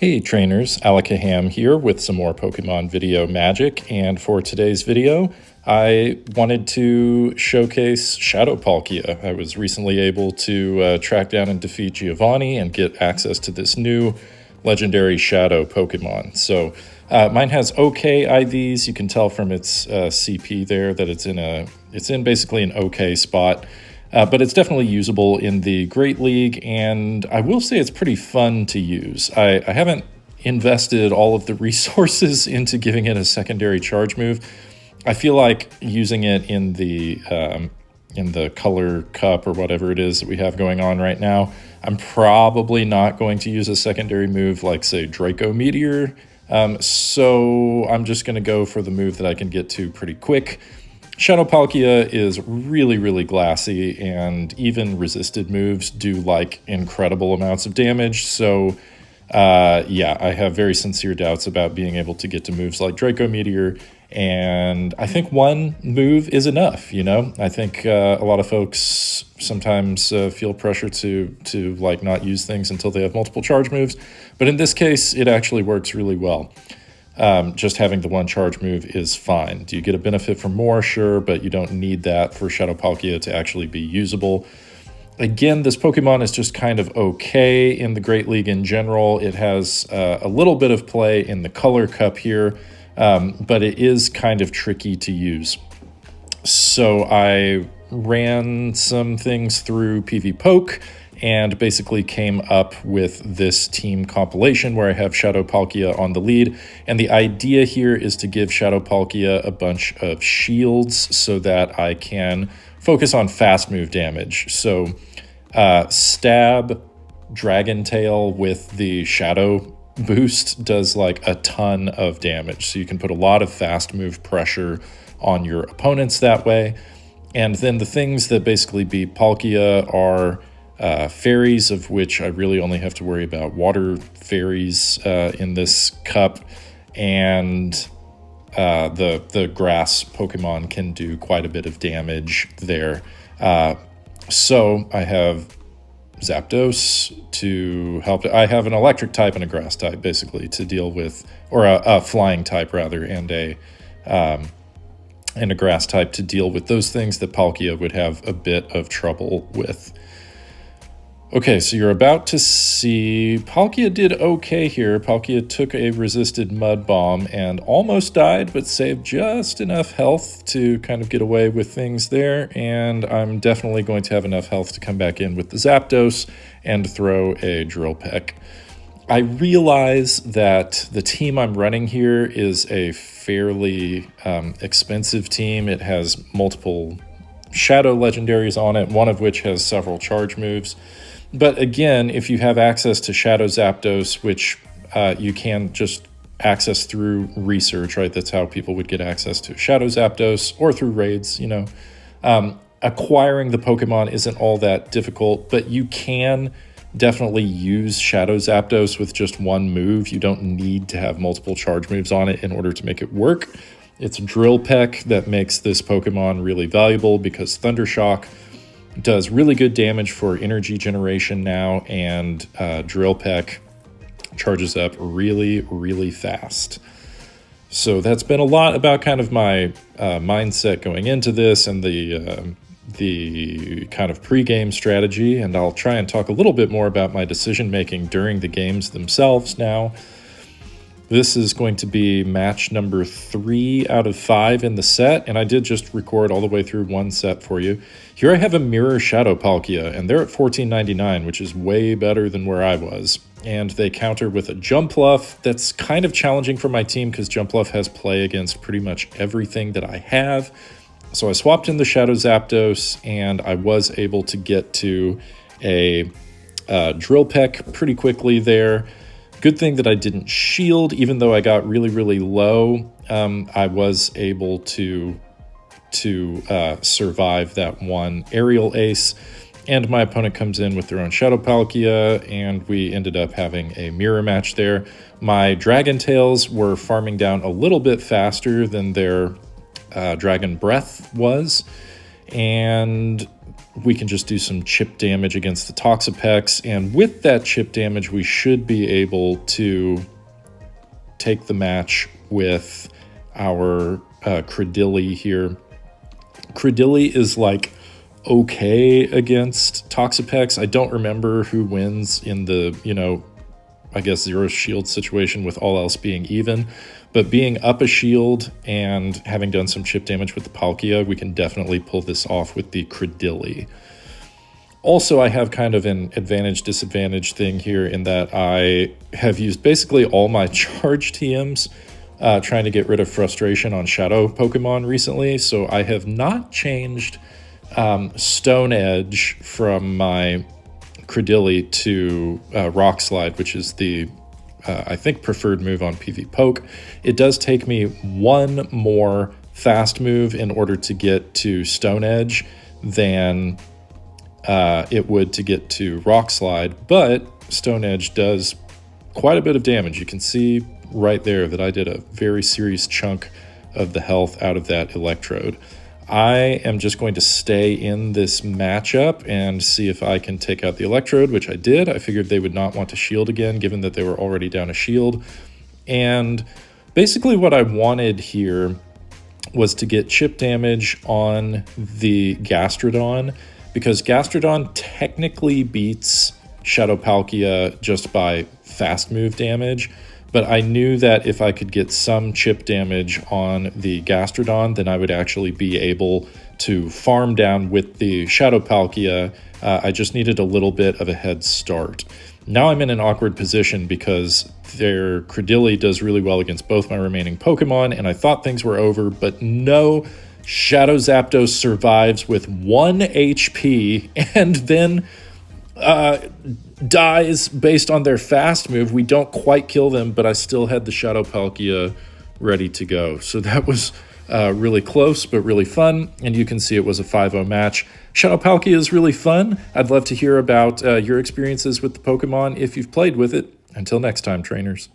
Hey trainers, Alakaham here with some more Pokemon video magic, and for today's video I wanted to showcase Shadow Palkia. I was recently able to track down and defeat Giovanni and get access to this new legendary Shadow Pokemon. So mine has okay IVs. You can tell from its CP there that it's in basically an okay spot. But it's definitely usable in the Great League, and I will say it's pretty fun to use. I haven't invested all of the resources into giving it a secondary charge move. I feel like using it in the color cup or whatever it is that we have going on right now, I'm probably not going to use a secondary move like, say, Draco Meteor. So I'm just going to go for the move that I can get to pretty quick. Shadow Palkia is really, really glassy, and even resisted moves do like incredible amounts of damage. So yeah, I have very sincere doubts about being able to get to moves like Draco Meteor, and I think one move is enough, you know? I think a lot of folks sometimes feel pressure to like not use things until they have multiple charge moves, but in this case, it actually works really well. Just having the one charge move is fine. Do you get a benefit from more? Sure, but you don't need that for Shadow Palkia to actually be usable. Again, this Pokemon is just kind of okay in the Great League in general. It has a little bit of play in the Color Cup here, but it is kind of tricky to use. So I ran some things through PvPoke and basically came up with this team compilation where I have Shadow Palkia on the lead. And the idea here is to give Shadow Palkia a bunch of shields so that I can focus on fast move damage. So Stab, Dragon Tail with the Shadow boost does like a ton of damage. So you can put a lot of fast move pressure on your opponents that way. And then the things that basically beat Palkia are fairies, of which I really only have to worry about water fairies in this cup, and the grass Pokemon can do quite a bit of damage there. So I have Zapdos to help. I have an electric type and a grass type basically to deal with, or a flying type rather, and a grass type to deal with those things that Palkia would have a bit of trouble with. Okay, so you're about to see Palkia did okay here. Palkia took a resisted Mud Bomb and almost died, but saved just enough health to kind of get away with things there. And I'm definitely going to have enough health to come back in with the Zapdos and throw a Drill Peck. I realize that the team I'm running here is a fairly expensive team. It has multiple Shadow legendaries on it, one of which has several charge moves. But again, if you have access to Shadow Zapdos, which you can just access through research, right? That's how people would get access to Shadow Zapdos, or through raids, you know. Acquiring the Pokemon isn't all that difficult, but you can definitely use Shadow Zapdos with just one move. You don't need to have multiple charge moves on it in order to make it work. It's Drill Peck that makes this Pokemon really valuable, because Thunder Shock does really good damage for energy generation now, and Drill Peck charges up really, really fast. So that's been a lot about kind of my mindset going into this, and the kind of pre-game strategy, and I'll try and talk a little bit more about my decision making during the games themselves now. This is going to be match number 3 out of 5 in the set, and I did just record all the way through one set for you. Here I have a Mirror Shadow Palkia, and they're at $14.99, which is way better than where I was. And they counter with a Jumpluff. That's kind of challenging for my team because Jumpluff has play against pretty much everything that I have. So I swapped in the Shadow Zapdos, and I was able to get to a Drill Peck pretty quickly there. Good thing that I didn't shield, even though I got really, really low. I was able to survive that one aerial ace, and my opponent comes in with their own Shadow Palkia, and we ended up having a mirror match there. My Dragon Tails were farming down a little bit faster than their Dragon Breath was, and we can just do some chip damage against the Toxapex, and with that chip damage, we should be able to take the match with our Cradily here. Cradily is like okay against Toxapex. I don't remember who wins in the, I guess zero shield situation with all else being even, but being up a shield and having done some chip damage with the Palkia, we can definitely pull this off with the Cradily. Also, I have kind of an advantage-disadvantage thing here in that I have used basically all my charge TMs trying to get rid of frustration on Shadow Pokemon recently, so I have not changed Stone Edge from my Cradily to Rock Slide, which is the, I think, preferred move on PV Poke. It does take me one more fast move in order to get to Stone Edge than it would to get to Rock Slide, but Stone Edge does quite a bit of damage. You can see right there that I did a very serious chunk of the health out of that Electrode. I am just going to stay in this matchup and see if I can take out the Electrode, which I did. I figured they would not want to shield again, given that they were already down a shield. And basically what I wanted here was to get chip damage on the Gastrodon, because Gastrodon technically beats Shadow Palkia just by fast move damage. But I knew that if I could get some chip damage on the Gastrodon, then I would actually be able to farm down with the Shadow Palkia. I just needed a little bit of a head start. Now I'm in an awkward position because their Cradily does really well against both my remaining Pokemon, and I thought things were over, but no. Shadow Zapdos survives with 1 HP and then dies based on their fast move. We don't quite kill them, but I still had the Shadow Palkia ready to go. So that was really close, but really fun. And you can see it was a 5-0 match. Shadow Palkia is really fun. I'd love to hear about your experiences with the Pokemon if you've played with it. Until next time, trainers.